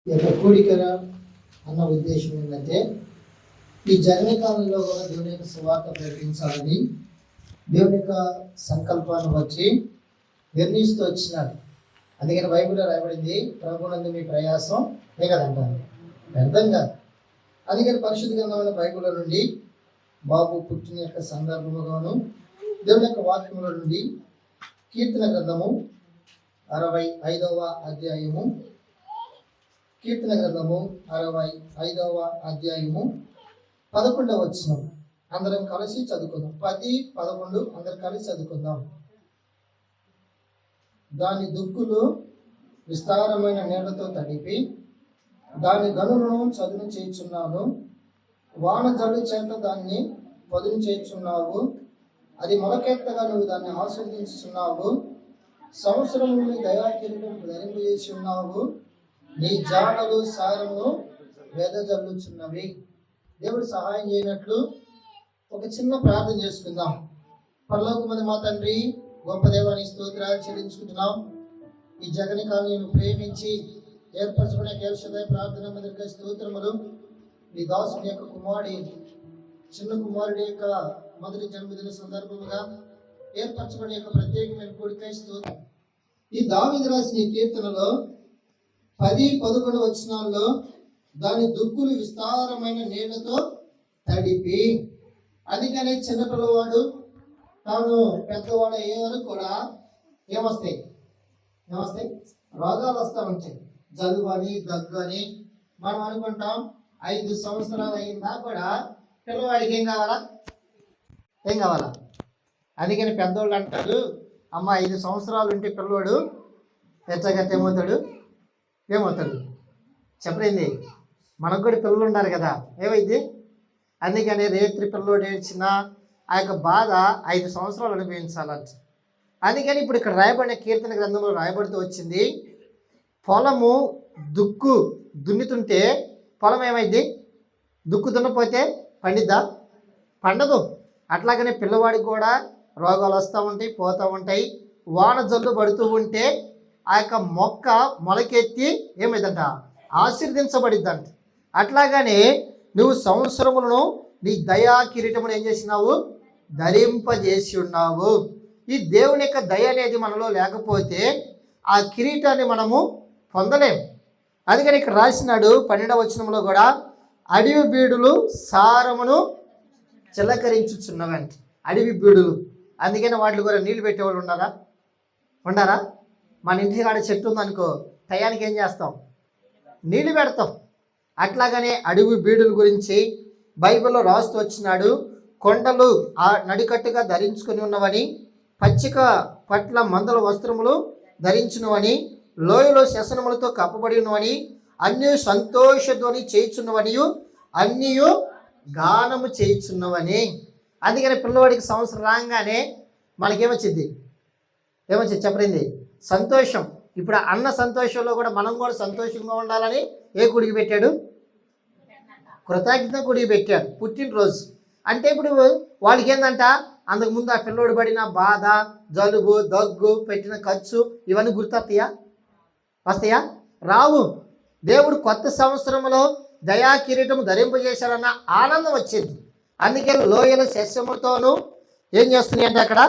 కూడిక అన్న ఉద్దేశం ఏంటంటే ఈ జగన్ కాలంలో కూడా దేవుని యొక్క సువార్త ప్రకటించాలని దేవుని యొక్క సంకల్పాన్ని వచ్చి నిర్ణయిస్తూ వచ్చినాడు. అందుకని బైబిల్లో రాయబడింది, ప్రభునందు మీ ప్రయాసం ఏ కదంటారు, వ్యర్థం కాదు. అందుకని పరిశుద్ధ గ్రంథమైన బైబిల్లో నుండి బాబు పుట్టిన యొక్క సందర్భముగాను దేవుని యొక్క వాక్యముల నుండి కీర్తన గ్రంథము 65వ అధ్యాయము, కీర్తన గ్రంథము 65వ అధ్యాయము 11వ వచనం అందరం కలిసి చదువుకుందాం. 10, 11 అందరం కలిసి చదువుకుందాం. దాని దుక్కులు విస్తారమైన నీళ్లతో తడిపి దాని గనులను చదును చేయుచున్నాను. వాన జల్లు చేత దాన్ని పదును చేయుచున్నావు. అది మొలకెత్తగా నువ్వు దాన్ని ఆస్వాదించుచున్నావు. సంవత్సరం నుండి దయాకిరీటం ధరింపు చేసి ఉన్నావు. నీ జాడలు సారము వెదజల్లుచున్నవి. దేవుడు సహాయం చేయనట్లు ఒక చిన్న ప్రార్థన చేసుకుందాం. పరలోకమందు మా తండ్రి, గొప్ప దేవానికి స్తోత్రాలు చెల్లించుకుంటున్నాం. ఈ జగని కాలనీని ప్రేమించి ఏర్పరచుకునే కేవలం ప్రార్థన మందికి స్తోత్రములు. ఈ దాసుని యొక్క కుమారుడి చిన్న కుమారుడి యొక్క మొదటి జన్మదిన సందర్భముగా ఏర్పరచుకునే యొక్క ప్రత్యేకమైన కూడికై స్తోత్రం. ఈ దావీదు రాసిన ఈ కీర్తనలో 10, 11 వచనాల్లో దాని దుక్కులు విస్తారమైన నీళ్లతో తడిపి, అందుకనే చిన్నపిల్లవాడు తాను పెద్దవాడు అయ్యే వరకు కూడా ఏమొస్తాయి రోగాలు వస్తూ ఉంటాయి. జలుబు అని, దగ్గు అని. మనం అనుకుంటాం 5 సంవత్సరాలు అయినా కూడా పిల్లవాడికి ఏం కావాలా. అందుకని పెద్దోళ్ళు అంటారు, అమ్మ 5 సంవత్సరాలు ఉంటే పిల్లవాడు ఎచ్చగట్ట ఏమవుతాడు చెప్పలేదు. మనకు కూడా పిల్లలు ఉన్నారు కదా, ఏమైంది. అందుకని రేత్రి పిల్లోడు ఏడ్చినా ఆ యొక్క బాధ 5 సంవత్సరాలు అనుభవించాలంట. అందుకని ఇప్పుడు ఇక్కడ రాయబడిన కీర్తన గ్రంథంలో రాయబడుతూ వచ్చింది, పొలము దుక్కు దున్నుతుంటే పొలం ఏమైంది, దుక్కు దున్నపోతే పండిద్దా, పండదు. అట్లాగనే పిల్లవాడికి కూడా రోగాలు వస్తూ ఉంటాయి, పోతూ ఉంటాయి. వాన జల్లు పడుతూ ఉంటే ఆ యొక్క మొక్క మొలకెత్తి ఏమైందంట, ఆశీర్వదించబడిద్దంట. అట్లాగనే నువ్వు సంవత్సరములను నీ దయా కిరీటమును ఏం చేసినావు, ధరింపజేసి ఉన్నావు. ఈ దేవుని యొక్క దయ అనేది మనలో లేకపోతే ఆ కిరీటాన్ని మనము పొందలేము. అందుకని ఇక్కడ రాసినాడు 12వ వచనంలో కూడా, అడవి బీడులు సారమును చిలకరించుచున్నవంటి. అడవి బీడులు, అందుకని వాటిలో కూడా నీళ్లు పెట్టేవాళ్ళు ఉండారా. మన ఇంటి కాడ చెట్టు ఉందనుకో, టయానికి ఏం చేస్తాం, నీళ్లు పెడతాం. అట్లాగనే అడవి బీడుల గురించి బైబిల్లో రాస్తూ వచ్చినాడు. కొండలు ఆ నడికట్టుగా ధరించుకుని ఉన్నవని, పచ్చిక పట్ల మందల వస్త్రములు ధరించున్నవని, లోయలో శసనములతో కప్పబడి ఉన్నవని, అన్నీ సంతోషధ్వని చేయుచున్నవనియు అన్నీయు గానము చేయుచున్నవని. అందుకని పిల్లవాడికి సంవత్సరం రాగానే మనకేమొచ్చింది చెప్పలేదు, సంతోషం. ఇప్పుడు అన్న సంతోషంలో కూడా మనం కూడా సంతోషంగా ఉండాలని ఏ గుడికి పెట్టాడు, కృతజ్ఞత గుడికి పెట్టాడు, పుట్టినరోజు. అంటే ఇప్పుడు వాళ్ళకి ఏంటంట, అంతకుముందు ఆ పిల్లోడు పడిన బాధ, జలుబు, దగ్గు, పెట్టిన ఖర్చు ఇవన్నీ వస్తాయా? రావు. దేవుడు కొత్త సంవత్సరంలో దయా కిరీటము ధరింపజేశారన్న ఆనందం వచ్చింది. అందుకే లోయలు సస్యములతోనూ ఏం చేస్తున్నాయి అంటే, అక్కడ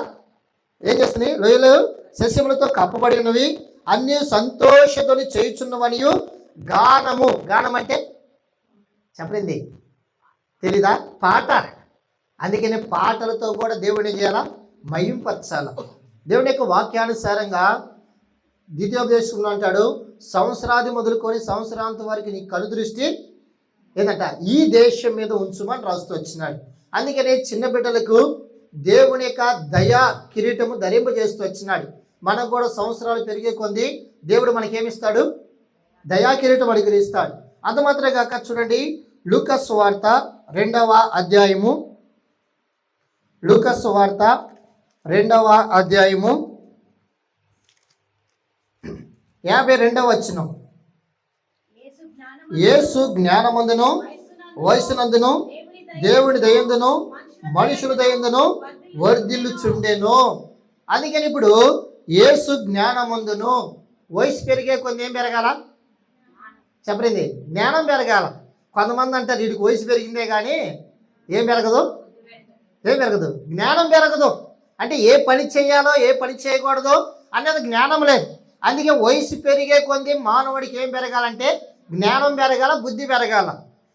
ఏం చేస్తున్నాయి, లోయలు సస్యములతో కప్పబడినవి, అన్నీ సంతోషతోని చేయుచున్నవనియు గానం అంటే చెప్పలేదు, తెలీదా, పాట. అందుకని పాటలతో కూడా దేవుడిని చేయాలా, మహింపరచాల. దేవుని యొక్క వాక్యానుసారంగా ద్వితీయోపదేశంలో అంటాడు, సంవత్సరాది మొదలుకొని సంవత్సరాంతం వరకు నీ కనుదృష్టి ఏంటంట ఈ దేశం మీద ఉంచుమని రాస్తూ వచ్చినాడు. అందుకనే చిన్న బిడ్డలకు దేవుని యొక్క దయా కిరీటము ధరింపజేస్తూ వచ్చినాడు. మనకు కూడా సంవత్సరాలు పెరిగే కొద్ది దేవుడు మనకేమిస్తాడు, దయా కిరీటం అనుగ్రహిస్తాడు. అంత మాత్రమే కాక చూడండి, లూకాసు వార్త 2వ అధ్యాయము, లూకాసు వార్త 2వ అధ్యాయము 52వ వచనం, యేసు జ్ఞానమందును వయసునందును దేవుని దయందును మనుషుల దయందును వర్ధిల్లుచుండెను. అందుకని ఇప్పుడు యేసు జ్ఞానమందును, వయసు పెరిగే కొన్ని ఏం పెరగాల చెప్పలేదు, జ్ఞానం పెరగాల. కొంతమంది అంటారు వీడికి వయసు పెరిగిందే కానీ ఏం పెరగదు, ఏం పెరగదు, జ్ఞానం పెరగదు. అంటే ఏ పని చేయాలో ఏ పని చేయకూడదు అనేది జ్ఞానం లేదు. అందుకే వయసు పెరిగే కొద్ది మానవుడికి ఏం పెరగాలంటే జ్ఞానం పెరగాల, బుద్ధి పెరగాల.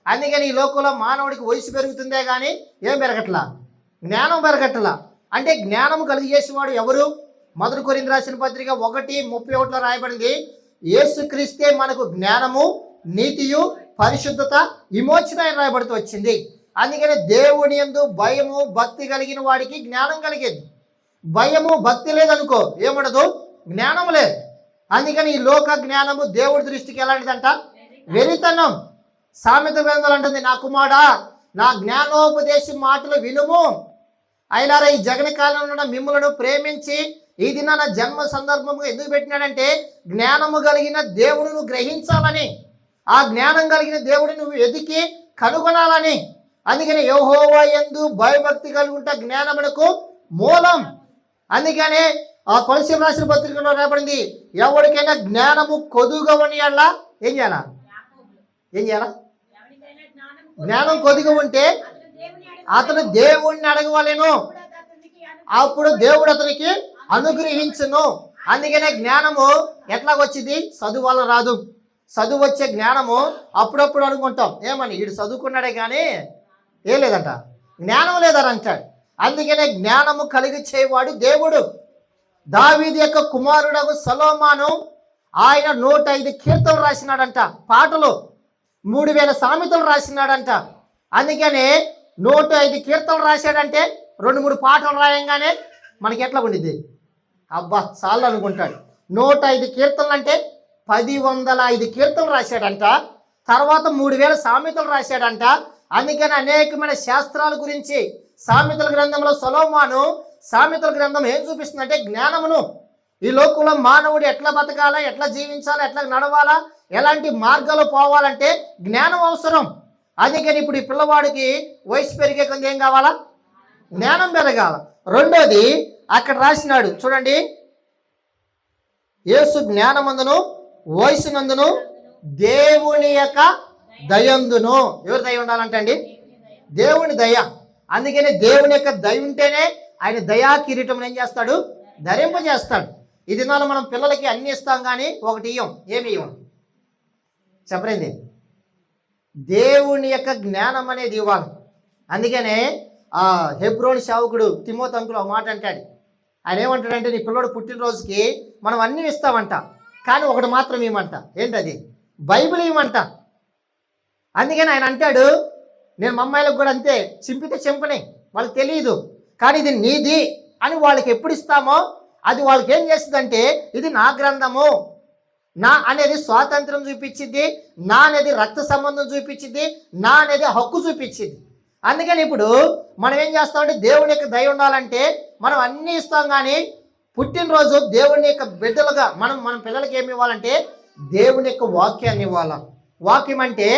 అందుకని ఈ లోకంలో మానవుడికి వయసు పెరుగుతుందే కానీ ఏం పెరగట్లా, జ్ఞానం పెరగట్లా. అంటే జ్ఞానం కలిగజేసేవాడు ఎవరు? మొదటి కొరింథీ రాసిన పత్రిక 1:31 రాయబడింది, యేసుక్రీస్తే మనకు జ్ఞానము, నీతియు, పరిశుద్ధత, విమోచన రాయబడుతూ వచ్చింది. అందుకని దేవుని యందు భయము, భక్తి కలిగిన వాడికి జ్ఞానం కలిగేది. భయము, భక్తి లేదనుకో ఏముండదు, జ్ఞానం లేదు. అందుకని ఈ లోక జ్ఞానము దేవుడి దృష్టికి ఎలాంటిదంట, వెరితనం. సామెత గ్రంథాలు అంటుంది, నా కుమారుడా నా జ్ఞానోపదేశం మాటలు వినుము, అయినారా ఈ జగన్ కాలంలో మిమ్మలను ప్రేమించి ఈ దినాన జన్మ సందర్భము ఎందుకు పెట్టినాడంటే జ్ఞానము కలిగిన దేవుడును గ్రహించాలని, ఆ జ్ఞానం కలిగిన దేవుడిని నువ్వు ఎదికి కనుగొనాలని. అందుకని యెహోవా యందు భయభక్తి కలిగి ఉంటే జ్ఞానమునకు మూలం. అందుకనే ఆ కొలస్సీయులకు రాసిన పత్రికలో రాబడింది, ఎవరికైనా జ్ఞానము కొదుగా ఉన్నలా ఏం చేయాలా, ఏం చేయాలా, జ్ఞానం కొద్దిగా ఉంటే అతను దేవుణ్ణి అడగవలెను, అప్పుడు దేవుడు అతనికి అనుగ్రహించును. అందుకనే జ్ఞానము ఎట్లాగొచ్చింది, చదువు వల్ల రాదు. చదువు వచ్చే జ్ఞానము అప్పుడప్పుడు అనుకుంటాం, ఏమని వీడు చదువుకున్నాడే కానీ ఏం లేదంట, జ్ఞానం లేదని అంటాడు. అందుకనే జ్ఞానము కలిగి చేయవాడు దేవుడు. దావీదు యొక్క కుమారుడు సొలొమోను ఆయన 105 కీర్తనలు రాసినాడంట, పాటలు 3000 సామెతలు రాసినాడంట. అందుకనే 105 కీర్తనలు రాశాడంటే 2-3 పాటలు రాయంగానే మనకి ఎట్లా ఉండిద్ది, అబ్బా చాలు అనుకుంటాడు. 105 కీర్తనలు అంటే 1005 కీర్తనలు రాశాడంట. తర్వాత 3000 సామెతలు రాశాడంట. అందుకని అనేకమైన శాస్త్రాల గురించి సామెతల గ్రంథంలో సొలొమోను సామెతల గ్రంథం ఏం చూపిస్తుందంటే జ్ఞానమును. ఈ లోకంలో మానవుడు ఎట్లా బతకాలా, ఎట్లా జీవించాలా, ఎట్లా నడవాలా, ఎలాంటి మార్గాలు పోవాలంటే జ్ఞానం అవసరం. అందుకని ఇప్పుడు ఈ పిల్లవాడికి వయసు పెరిగే కొంత ఏం కావాలా, జ్ఞానం పెరగాల. రెండోది అక్కడ రాసినాడు చూడండి, యేసు జ్ఞానమందును వయసునందును దేవుని యొక్క దయందును. ఎవరు దయ ఉండాలంటండి, దేవుని దయ. అందుకని దేవుని యొక్క దయ ఉంటేనే ఆయన దయా కిరీటం ఏం చేస్తాడు, ధరింపజేస్తాడు. ఈ దినాల్లో మనం పిల్లలకి అన్ని ఇస్తాం కానీ ఒకటి ఇయ్యం. ఏమి ఇవ్వం చెప్పలేదు, దేవుని యొక్క జ్ఞానం అనేది ఇవ్వాలి. అందుకనే ఆ హెబ్రోని సేవకుడు తిమోతి అంకులు ఒక మాట అంటాడు. ఆయన ఏమంటాడంటే నీ పిల్లడు పుట్టినరోజుకి మనం అన్నీ ఇస్తామంట, కానీ ఒకటి మాత్రం ఇవ్వమంట. ఏంటది, బైబిల్ ఇవ్వమంట. అందుకని ఆయన అంటాడు, నేను మా అమ్మాయిలకు కూడా అంతే, చింపితే చింపని వాళ్ళకి తెలియదు, కానీ ఇది నీది అని వాళ్ళకి ఎప్పుడు ఇస్తామో అది వాళ్ళకి ఏం చేస్తుందంటే ఇది నా గ్రంథము, నా అనేది స్వాతంత్రం చూపించింది, నా అనేది రక్త సంబంధం చూపించింది, నా అనేది హక్కు చూపించింది. అందుకని ఇప్పుడు మనం ఏం చేస్తామంటే దేవుని యొక్క దయ ఉండాలంటే మనం అన్నీ ఇస్తాం, కానీ పుట్టినరోజు దేవుని యొక్క బిడ్డలుగా మన పిల్లలకి ఏమి ఇవ్వాలంటే దేవుని యొక్క వాక్యాన్ని ఇవ్వాలా. వాక్యం అంటే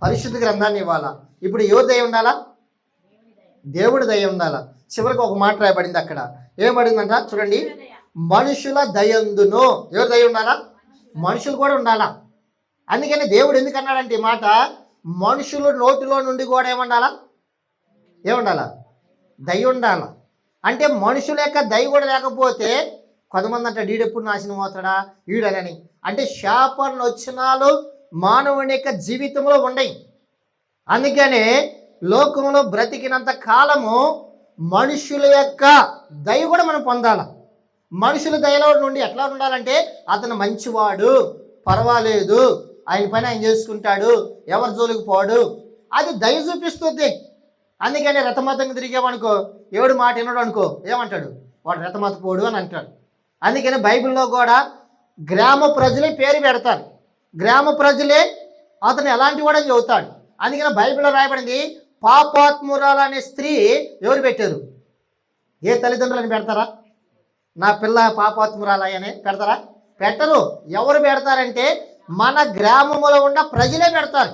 పరిశుద్ధ గ్రంథాన్ని ఇవ్వాలా. ఇప్పుడు ఎవరి దయ ఉండాలా, దేవుడి దయ ఉండాలా. చివరికి ఒక మాట రాయబడింది అక్కడ, ఏమబడిందంట చూడండి, మనుషుల దయందును. ఎవరి దయ ఉండాలా, మనుషులు కూడా ఉండాలా. అందుకని దేవుడు ఎందుకు అన్నాడంటే ఈ మాట, మనుషుల నోటిలో నుండి కూడా ఏముండాలా, దయ ఉండాలా. అంటే మనుషుల యొక్క దయ కూడా లేకపోతే కొంతమంది అంటే వీడెప్పుడు నాశనం అవుతాడా వీడని, అంటే శాప నొచ్చనాలు మానవుని యొక్క జీవితంలో ఉండయి. అందుకనే లోకంలో బ్రతికినంత కాలము మనుషుల యొక్క దయ కూడా మనం పొందాలి. మనుషుల దయలో నుండి ఎట్లా ఉండాలంటే అతను మంచివాడు, పర్వాలేదు, ఆయన పని ఆయన చేసుకుంటాడు, ఎవరి జోలికి పోడు, అది దయ చూపిస్తుంది. అందుకని రథమతంగా తిరిగేవనుకో ఎవడు మాట వినడు అనుకో ఏమంటాడు, వాడు రథమత పోడు అని అంటాడు. అందుకని బైబిల్లో కూడా గ్రామ ప్రజలే పేరు పెడతారు, గ్రామ ప్రజలే అతను ఎలాంటి వాడని చెబుతాడు. అందుకని బైబిల్లో రాయబడింది, పాపాత్మురాలు అనే స్త్రీ ఎవరు పెట్టారు, ఏ తల్లిదండ్రులని పెడతారా, నా పిల్ల పాపాత్మురాలనే పెడతారా, పెట్టరు. ఎవరు పెడతారంటే మన గ్రామంలో ఉన్న ప్రజలే పెడతారు.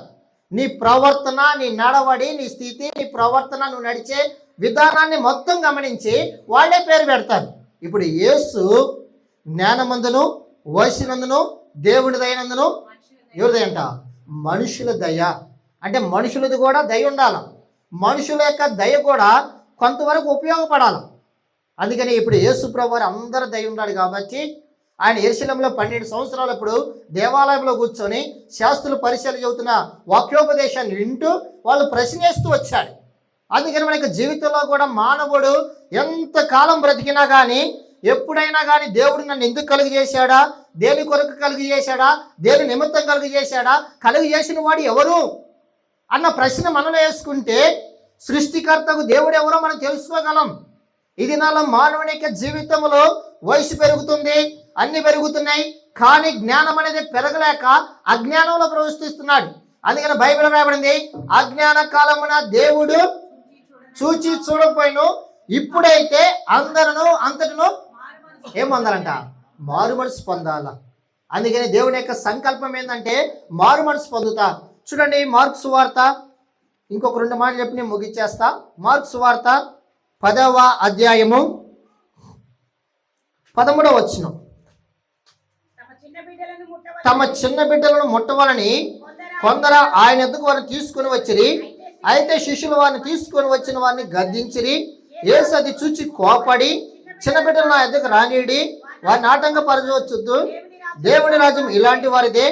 నీ ప్రవర్తన, నీ నడవడి, నీ స్థితి, నీ ప్రవర్తన, నువ్వు నడిచే విధానాన్ని మొత్తం గమనించి వాళ్ళే పేరు పెడతారు. ఇప్పుడు యేసు జ్ఞానమందును వయసునందును దేవుని దయనందును ఎవరి దయంట, మనుషుల దయ. అంటే మనుషులది కూడా దయ ఉండాలి, మనుషుల యొక్క దయ కూడా కొంతవరకు ఉపయోగపడాలి. అందుకని ఇప్పుడు యేసు ప్రభువు వారు అందరూ దయ ఉన్నాడు కాబట్టి ఆయన యెరూషలేములో 12 సంవత్సరాలు ఇప్పుడు దేవాలయంలో కూర్చొని శాస్త్రులు పరిచయాలు చెబుతున్న వాక్యోపదేశాన్ని వింటూ వాళ్ళు ప్రశ్నిస్తూ వచ్చాడు. అందుకని మనకి జీవితంలో కూడా మానవుడు ఎంతకాలం బ్రతికినా కానీ ఎప్పుడైనా కానీ దేవుడు నన్ను ఎందుకు కలుగు చేశాడా, దేని కొరకు కలుగు చేశాడా, దేని నిమిత్తం కలుగు చేశాడా, కలుగు చేసిన వాడు ఎవరు అన్న ప్రశ్న మనలో వేసుకుంటే సృష్టికర్తకు దేవుడు ఎవరో మనం తెలుసుకోగలం. ఇది నాలో మానవుని యొక్క జీవితంలో వయసు పెరుగుతుంది, అన్ని పెరుగుతున్నాయి, కానీ జ్ఞానం అనేది పెరగలేక అజ్ఞానంలో ప్రవర్తిస్తున్నాడు. అందుకని బైబిల్ రాయబడింది, అజ్ఞాన కాలమున దేవుడు చూచి చూడకపోయిను, ఇప్పుడైతే అంతటను ఏం పొందాలంట, మారు మనసు పొందాల. అందుకని దేవుని యొక్క సంకల్పం ఏంటంటే మారు మనసు పొందుతా. చూడండి మార్కు సువార్త, ఇంకొక 2 మాటలు చెప్పి నేను ముగిచ్చేస్తా. మార్కు సువార్త 10వ అధ్యాయము 13వ వచనం. తమ చిన్న బిడ్డలను ముట్టవాలని కొందరు ఆయన ఎద్దుకు వారిని తీసుకుని వచ్చిరి. అయితే శిష్యులు వారిని తీసుకొని వచ్చిన వారిని గద్దించిరి. యేసు అది చూచి కోపడి, చిన్న బిడ్డలు నా ఎద్దుకు రానీడి, వారిని ఆటంకపరచవద్దు, దేవుని రాజ్యం ఇలాంటి వారిదే.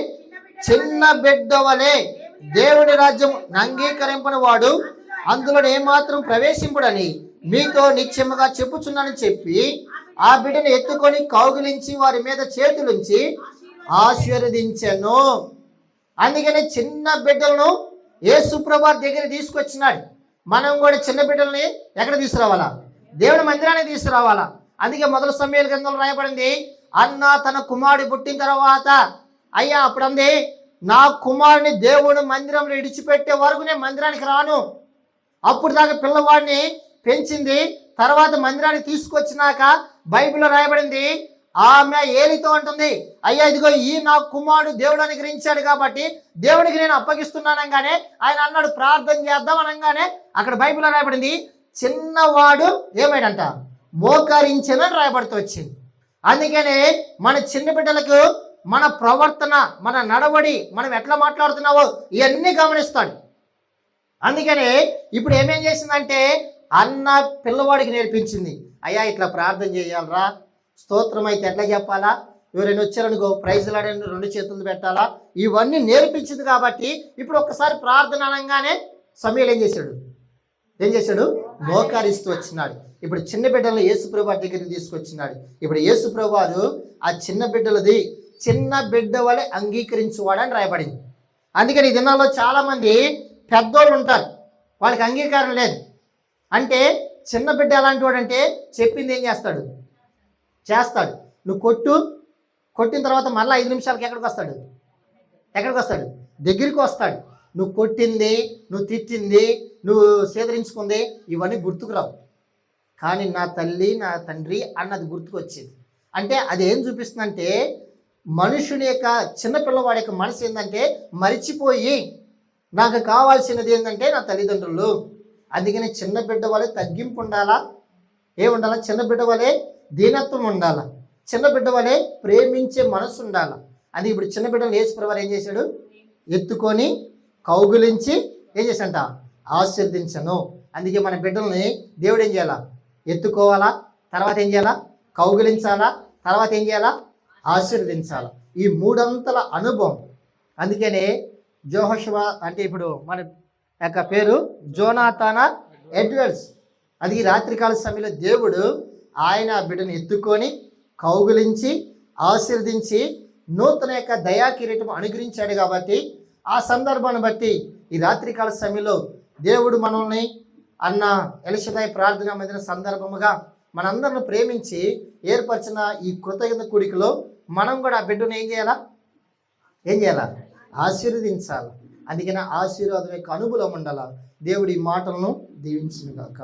చిన్న బిడ్డ వలె దేవుని రాజ్యం అంగీకరింపని వాడు అందులో ఏమాత్రం ప్రవేశింపుడని మీతో నిశ్చయముగా చెప్పుచున్నానని చెప్పి ఆ బిడ్డను ఎత్తుకొని కౌగిలించి వారి మీద చేతులుంచి ఆశీర్వదించెను. అందుకని చిన్న బిడ్డలను యేసు ప్రభువు దగ్గర తీసుకొచ్చినాడు. మనం కూడా చిన్న బిడ్డల్ని ఎక్కడ తీసుకురావాలా, దేవుని మందిరానికి తీసుకురావాలా. అందుకే మొదటి సమయాల గ్రంథంలో రాయబడింది, అన్న తన కుమారుడు పుట్టిన తర్వాత అయ్యా అప్పుడు అంది, నా కుమారుని దేవుని మందిరంలో విడిచిపెట్టే వరకు నేను మందిరానికి రాను. అప్పుడు దాకా పిల్లవాడిని పెంచింది, తర్వాత మందిరానికి తీసుకొచ్చినాక బైబిల్లో రాయబడింది, ఆమె ఏలితో అంటుంది, అయ్యా ఇదిగో ఈ నా కుమారుడు దేవుడు అనుగ్రహించాడు కాబట్టి దేవుడికి నేను అప్పగిస్తున్నానంగానే ఆయన అన్నాడు ప్రార్థన చేద్దాం అనగానే అక్కడ బైబిల్లో రాయబడింది, చిన్నవాడు ఏమైందంట, మోకరించనని రాయబడుతూ వచ్చింది. అందుకనే మన చిన్న బిడ్డలకు మన ప్రవర్తన, మన నడవడి, మనం ఎట్లా మాట్లాడుతున్నావో ఇవన్నీ గమనిస్తాడు. అందుకనే ఇప్పుడు ఏమేం చేసిందంటే అన్న పిల్లవాడికి నేర్పించింది, అయ్యా ఇట్లా ప్రార్థన చేయాలరా, స్తోత్రం అయితే ఎట్లా చెప్పాలా, ఎవరైనా వచ్చారనుకో ప్రైజ్లు ఆడని 2 చేతులు పెట్టాలా, ఇవన్నీ నేర్పించింది. కాబట్టి ఇప్పుడు ఒక్కసారి ప్రార్థన అనగానే సమయాలు ఏం చేశాడు మోకారిస్తూ వచ్చినాడు. ఇప్పుడు చిన్న బిడ్డలను యేసు ప్రభు దగ్గరికి తీసుకొచ్చినాడు. ఇప్పుడు యేసు ప్రభు ఆ చిన్న బిడ్డలది చిన్న బిడ్డ వలె అంగీకరించువాడని రాయబడింది. అందుకని ఈ దినాల్లో చాలామంది పెద్దోళ్ళు ఉంటారు, వాళ్ళకి అంగీకారం లేదు. అంటే చిన్న బిడ్డ ఎలాంటి వాడు అంటే చెప్పింది ఏం చేస్తాడు, నువ్వు కొట్టిన తర్వాత మళ్ళీ 5 నిమిషాలకి ఎక్కడికి వస్తాడు, దగ్గరికి వస్తాడు. నువ్వు కొట్టింది, నువ్వు తిట్టింది, నువ్వు సేదరించుకుంది ఇవన్నీ గుర్తుకురావు, కానీ నా తల్లి నా తండ్రి అన్నది గుర్తుకొచ్చింది. అంటే అది ఏం చూపిస్తుందంటే మనుషుని యొక్క చిన్నపిల్లవాడి యొక్క మనసు ఏంటంటే మరిచిపోయి నాకు కావాల్సినది ఏంటంటే నా తల్లిదండ్రులు. అందుకని చిన్న బిడ్డ వలె తగ్గింపు ఉండాలా, ఏముండాలా, చిన్న బిడ్డ వలె దీనత్వం ఉండాలా, చిన్న బిడ్డ వలె ప్రేమించే మనసు ఉండాలా. అది ఇప్పుడు చిన్న బిడ్డలు యేసు ప్రభువు ఏం చేశాడు, ఎత్తుకొని కౌగులించి ఏం చేశాడంట, ఆశీర్వదించను. అందుకే మన బిడ్డల్ని దేవుడు ఏం చేయాలా, ఎత్తుకోవాలా, తర్వాత ఏం చేయాలా, కౌగిలించాలా, తర్వాత ఏం చేయాలా, ఆశీర్వదించాలా. ఈ 3 అంతల అనుభవం. అందుకనే జోషువ అంటే ఇప్పుడు మన యొక్క పేరు జోనాథాన్ ఎడ్వర్డ్స్. అది రాత్రికాల సమయంలో దేవుడు ఆయన బిడ్డను ఎత్తుకొని కౌగులించి ఆశీర్వదించి నూతన యొక్క దయా కిరీటం అనుగ్రహించాడు. కాబట్టి ఆ సందర్భాన్ని బట్టి ఈ రాత్రికాల సమయంలో దేవుడు మనల్ని అన్న ఎలిషదాయి ప్రార్థన మధ్యన సందర్భముగా మనందరిని ప్రేమించి ఏర్పరిచిన ఈ కృతజ్ఞత కూడికలో మనం కూడా ఆ బిడ్డను ఏం చేయాలా, ఆశీర్వదించాలి. అందుకని ఆశీర్వాదం యొక్క అనుభవం ఉండాలా. దేవుడి మాటలను దీవించును గాక.